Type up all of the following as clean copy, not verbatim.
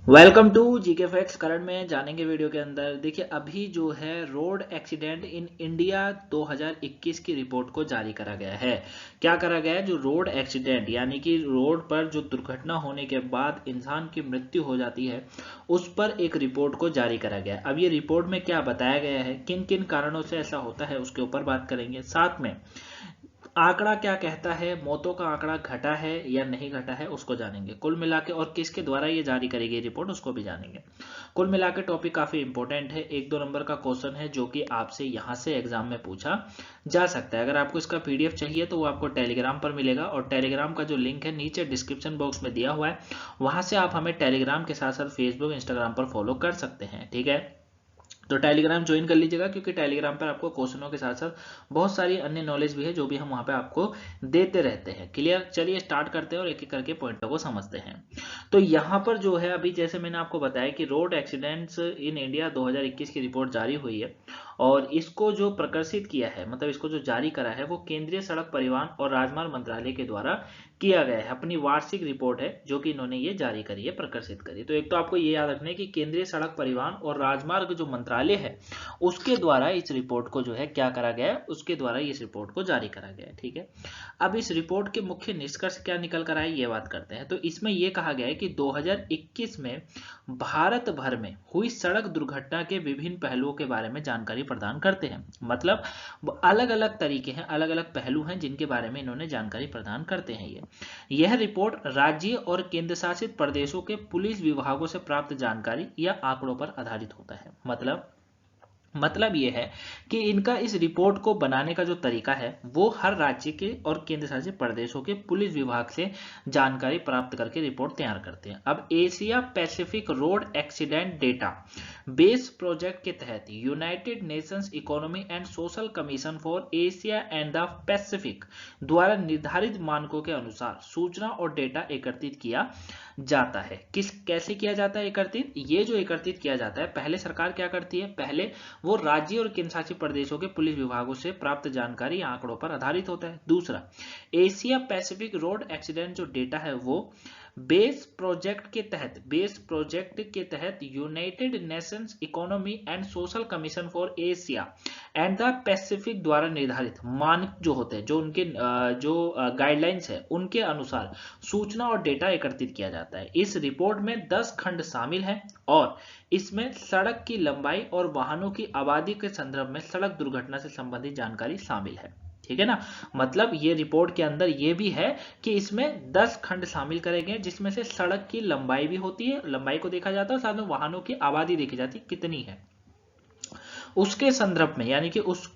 Welcome to GK facts. Current में जानेंगे video के अंदर। देखिए, अभी जो है रोड एक्सीडेंट इन इंडिया 2021 की रिपोर्ट को जारी करा गया है। क्या करा गया है? जो रोड एक्सीडेंट यानी कि रोड पर जो दुर्घटना होने के बाद इंसान की मृत्यु हो जाती है, उस पर एक रिपोर्ट को जारी करा गया है। अब ये रिपोर्ट में क्या बताया गया है, किन किन कारणों से ऐसा होता है, उसके ऊपर बात करेंगे। साथ में आंकड़ा क्या कहता है, मौतों का आंकड़ा घटा है या नहीं घटा है, उसको जानेंगे कुल मिला के। और किसके द्वारा ये जारी करी गई रिपोर्ट, उसको भी जानेंगे। कुल मिला के टॉपिक काफी इंपॉर्टेंट है। 1-2 नंबर का क्वेश्चन है जो कि आपसे यहां से एग्जाम में पूछा जा सकता है। अगर आपको इसका पीडीएफ चाहिए तो वो आपको टेलीग्राम पर मिलेगा, और टेलीग्राम का जो लिंक है नीचे डिस्क्रिप्शन बॉक्स में दिया हुआ है। वहां से आप हमें टेलीग्राम के साथ साथ फेसबुक इंस्टाग्राम पर फॉलो कर सकते हैं। ठीक है, तो टेलीग्राम ज्वाइन कर लीजिएगा, क्योंकि टेलीग्राम पर आपको क्वेश्चनों के साथ साथ बहुत सारी अन्य नॉलेज भी है जो भी हम वहां पे आपको देते रहते हैं। क्लियर? चलिए स्टार्ट करते हैं और एक एक करके पॉइंटों को समझते हैं। तो यहाँ पर जो है, अभी जैसे मैंने आपको बताया कि रोड एक्सीडेंट्स इन इंडिया 2021 की रिपोर्ट जारी हुई है, और इसको जो प्रकाशित किया है, मतलब इसको जो जारी करा है, वो केंद्रीय सड़क परिवहन और राजमार्ग मंत्रालय के द्वारा किया गया है। अपनी वार्षिक रिपोर्ट है जो कि इन्होंने ये जारी करी है, प्रकाशित करी। तो एक तो आपको ये याद रखना है कि केंद्रीय सड़क परिवहन और राजमार्ग जो मंत्रालय है, उसके द्वारा इस रिपोर्ट को जो है क्या करा गया है, उसके द्वारा इस रिपोर्ट को जारी करा गया है। ठीक है, अब इस रिपोर्ट के मुख्य निष्कर्ष क्या निकल कर आए, ये बात करते हैं। तो इसमें यह कहा गया है कि 2021 में भारत भर में हुई सड़क दुर्घटना के विभिन्न पहलुओं के बारे में जानकारी प्रदान करते हैं। मतलब अलग अलग तरीके हैं, अलग अलग पहलू हैं जिनके बारे में इन्होंने जानकारी प्रदान करते हैं। यह रिपोर्ट राज्य और केंद्र शासित प्रदेशों के पुलिस विभागों से प्राप्त जानकारी या आंकड़ों पर आधारित होता है। मतलब यह है कि इनका इस रिपोर्ट को बनाने का जो तरीका है, वो हर राज्य के और केंद्र शासित प्रदेशों के पुलिस विभाग से जानकारी प्राप्त करके रिपोर्ट तैयार करते हैं। अब Asia Pacific road accident data base project के तहत United Nations economy and social commission for Asia and the Pacific द्वारा निर्धारित मानकों के अनुसार सूचना और डेटा एकत्रित किया जाता है। कैसे किया जाता है एकत्रित? ये जो एकत्रित किया जाता है, पहले सरकार क्या करती है, पहले वो राज्य और केंद्र शासित प्रदेशों के पुलिस विभागों से प्राप्त जानकारी आंकड़ों पर आधारित होता है। दूसरा, एशिया पैसिफिक रोड एक्सीडेंट जो डेटा है, वो बेस प्रोजेक्ट के तहत United Nations economy and social commission for Asia and the Pacific द्वारा निर्धारित मानक जो होते हैं, जो उनके जो गाइडलाइंस है, उनके अनुसार सूचना और डेटा एकत्रित किया जाता है। इस रिपोर्ट में 10 खंड शामिल हैं, और इसमें सड़क की लंबाई और वाहनों की आबादी के संदर्भ में सड़क दुर्घटना से संबंधित जानकारी शामिल है। ठीक है ना? मतलब ये रिपोर्ट के अंदर ये भी है कि इसमें 10 खंड शामिल करे गए, जिसमें से सड़क की लंबाई भी होती है, लंबाई को देखा जाता है, साथ में वाहनों की आबादी देखी जाती है कितनी है, उसके संदर्भ में, यानी कि उस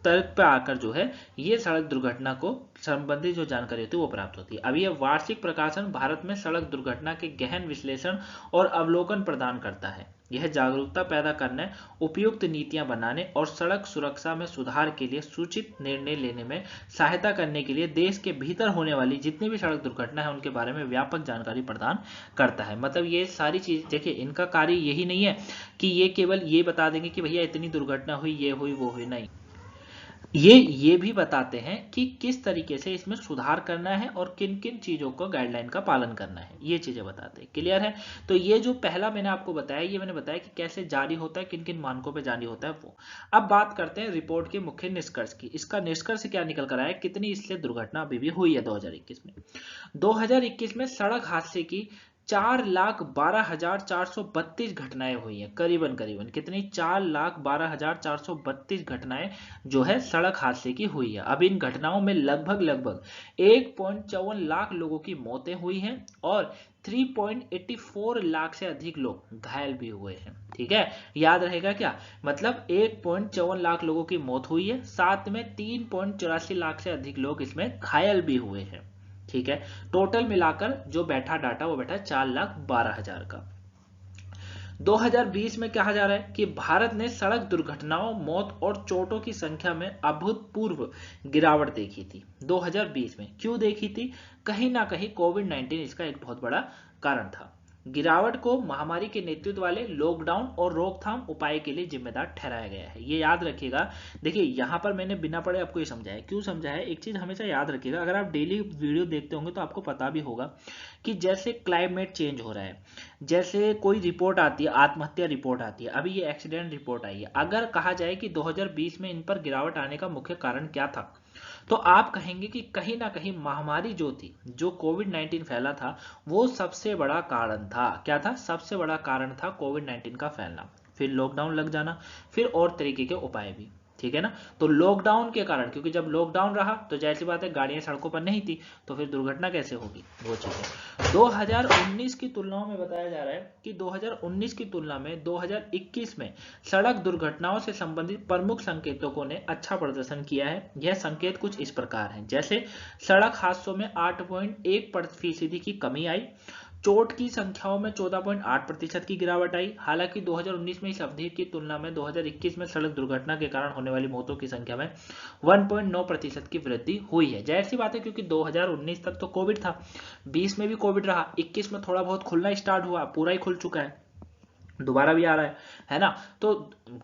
तर्क पे आकर जो है ये सड़क दुर्घटना को संबंधित जो जानकारी होती है वो प्राप्त होती है। अब यह वार्षिक प्रकाशन भारत में सड़क दुर्घटना के गहन विश्लेषण और अवलोकन प्रदान करता है। यह जागरूकता पैदा करने, उपयुक्त नीतियां बनाने और सड़क सुरक्षा में सुधार के लिए सूचित निर्णय लेने में सहायता करने के लिए देश के भीतर होने वाली जितनी भी सड़क दुर्घटना है उनके बारे में व्यापक जानकारी प्रदान करता है। मतलब ये सारी चीज देखिए, इनका कार्य यही नहीं है कि ये केवल ये बता देंगे कि भैया इतनी दुर्घटना हुई, ये हुई, वो हुई, नहीं। ये भी बताते हैं कि किस तरीके से इसमें सुधार करना है और किन किन चीजों को गाइडलाइन का पालन करना है, ये चीजें बताते हैं। क्लियर है? तो ये जो पहला मैंने आपको बताया, ये मैंने बताया कि कैसे जारी होता है, किन किन मानकों पे जारी होता है वो। अब बात करते हैं रिपोर्ट के मुख्य निष्कर्ष की। इसका निष्कर्ष क्या निकल कर आया, कितनी इससे दुर्घटना अभी भी हुई है 2021 में। 2021 में सड़क हादसे की 4,12,432 घटनाएं हुई हैं। करीबन करीबन कितनी? 4,12,432 घटनाएं जो है सड़क हादसे की हुई है। अब इन घटनाओं में लगभग 1.54 लाख लोगों की मौतें हुई हैं, और 3.84 लाख से अधिक लोग घायल भी हुए हैं। ठीक है, याद रहेगा क्या? मतलब 1.54 लाख लोगों की मौत हुई है, साथ में 3.84 लाख से अधिक लोग इसमें घायल भी हुए हैं। ठीक है, टोटल मिलाकर जो बैठा डाटा वो बैठा 4,12,000 का। 2020 में कहा जा रहा है कि भारत ने सड़क दुर्घटनाओं, मौत और चोटों की संख्या में अभूतपूर्व गिरावट देखी थी 2020 में। क्यों देखी थी? कहीं ना कहीं कोविड-19 इसका एक बहुत बड़ा कारण था। गिरावट को महामारी के नेतृत्व वाले लॉकडाउन और रोकथाम उपाय के लिए जिम्मेदार ठहराया गया है। ये याद रखिएगा। देखिए यहाँ पर मैंने बिना पढ़े आपको ये समझाया, क्यों समझाया, एक चीज हमेशा याद रखिएगा, अगर आप डेली वीडियो देखते होंगे तो आपको पता भी होगा कि जैसे क्लाइमेट चेंज हो रहा है, जैसे कोई रिपोर्ट आती है, आत्महत्या रिपोर्ट आती है, अभी ये एक्सीडेंट रिपोर्ट आई है, अगर कहा जाए कि 2020 में इन पर गिरावट आने का मुख्य कारण क्या था, तो आप कहेंगे कि कहीं ना कहीं महामारी जो थी, जो कोविड-19 फैला था, वो सबसे बड़ा कारण था। क्या था? सबसे बड़ा कारण था कोविड-19 का फैलना, फिर लॉकडाउन लग जाना, फिर और तरीके के उपाय भी। ठीक है ना? तो लॉकडाउन के कारण, क्योंकि जब लॉकडाउन रहा तो जाहिर सी बात है गाड़ियां सड़कों पर नहीं थी, तो फिर दुर्घटना कैसे होगी, वो चीज है। 2019 की तुलना में बताया जा रहा है कि 2019 की तुलना में 2021 में सड़क दुर्घटनाओं से संबंधित प्रमुख संकेतकों ने अच्छा प्रदर्शन किया है। यह संकेत कुछ इस प्रकार हैं, जैसे सड़क हादसों में 8.1% की कमी आई, चोट की संख्याओं में 14.8% की गिरावट आई। हालांकि 2019 में इस अवधि की तुलना में 2021 में सड़क दुर्घटना के कारण होने वाली मौतों की संख्या में 1.9% की वृद्धि हुई है। जाहिर सी बात है, क्योंकि 2019 तक तो कोविड था, 20 में भी कोविड रहा, 21 में थोड़ा बहुत खुलना स्टार्ट हुआ, पूरा ही खुल चुका है, दोबारा भी आ रहा है ना? तो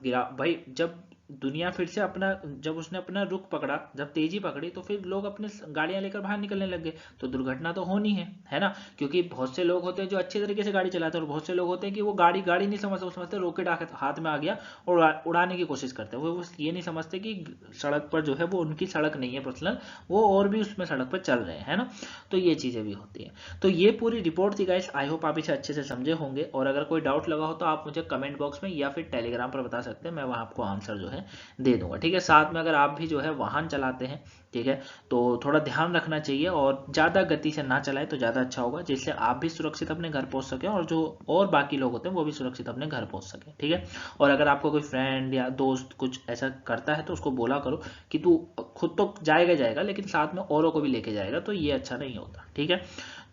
गिरा भाई, जब दुनिया फिर से अपना, जब उसने अपना रुख पकड़ा, जब तेजी पकड़ी, तो फिर लोग अपने गाड़ियां लेकर बाहर निकलने लग गए, तो दुर्घटना तो होनी है ना? क्योंकि बहुत से लोग होते हैं जो अच्छे तरीके से गाड़ी चलाते हैं, और बहुत से लोग होते हैं कि वो गाड़ी गाड़ी नहीं समझते, वो समझते रॉकेट हाथ में आ गया और उड़ाने की कोशिश करते हैं। वो ये नहीं समझते कि सड़क पर जो है वो उनकी सड़क नहीं है पर्सनल, वो और भी उसमें सड़क पर चल रहे हैं, है ना? तो ये चीजें भी होती है। तो ये पूरी रिपोर्ट थी गाइस, आई होप आप इसे अच्छे से समझे होंगे, और अगर कोई डाउट लगा हो तो आप मुझे कमेंट बॉक्स में या फिर टेलीग्राम पर बता सकते हैं, मैं वहां आपको आंसर जो है दे दूंगा। ठीक है? साथ में अगर आप भी जो है वाहन चलाते हैं, ठीक है, तो थोड़ा ध्यान रखना चाहिए, और ज़्यादा गति से ना चलाएं तो ज़्यादा अच्छा होगा, जिससे आप भी सुरक्षित अपने घर पहुंच सके और जो और बाकी लोग होते हैं वो भी सुरक्षित अपने घर पहुंच सके। ठीक है? और अगर आपको कोई फ्रेंड या दोस्त कुछ ऐसा करता है तो उसको बोला करो कि तू खुद तो जाएगा जाएगा, लेकिन साथ में औरों को भी लेके जाएगा, तो ये अच्छा नहीं होता। ठीक है?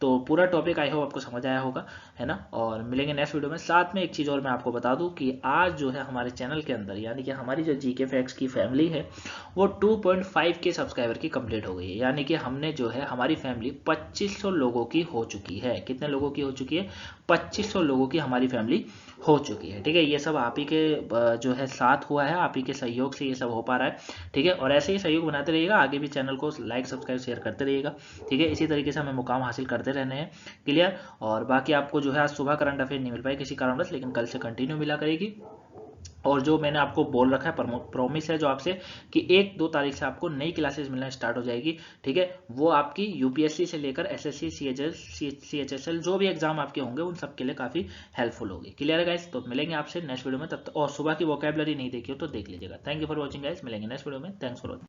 तो पूरा टॉपिक आई होप आपको समझ आया होगा, है ना? और मिलेंगे नेक्स्ट वीडियो में। साथ में एक चीज़ और मैं आपको बता दूं कि आज जो है हमारे चैनल के अंदर, यानी कि हमारी जो जीके फैक्ट्स की फैमिली है, वो 2.5 के सब्सक्राइबर की कंप्लीट हो गई है। यानी कि हमने जो है, हमारी फैमिली 2500 लोगों की हो चुकी है। कितने लोगों की हो चुकी है? 2500 लोगों की हमारी फैमिली हो चुकी है। ठीक है? ये सब आप ही के जो है साथ हुआ है, आप ही के सहयोग से ये सब हो पा रहा है। ठीक है? और ऐसे ही सहयोग बनाते रहिएगा, आगे भी चैनल को लाइक सब्सक्राइब शेयर करते रहिएगा। ठीक है? इसी तरीके से हमें मुकाम हासिल करते रहने हैं। क्लियर? और बाकी आपको जो है आज सुबह करंट अफेयर नहीं मिल पाई किसी कारणवश, लेकिन कल से कंटिन्यू मिला करेगी। और जो मैंने आपको बोल रखा है, प्रॉमिस है जो आपसे, कि 1-2 तारीख से आपको नई क्लासेस मिलना स्टार्ट हो जाएगी। ठीक है? वो आपकी यूपीएससी से लेकर एसएससी, सीएचएसएल जो भी एग्जाम आपके होंगे उन सब के लिए काफी हेल्पफुल होगी। क्लियर है गाइस? तो मिलेंगे आपसे नेक्स्ट वीडियो में, तब तक। और सुबह की वोकैबुलरी नहीं देखी हो तो देख लीजिएगा। Thank you for watching guys, मिलेंगे नेक्स्ट वीडियो में। Thanks for watching.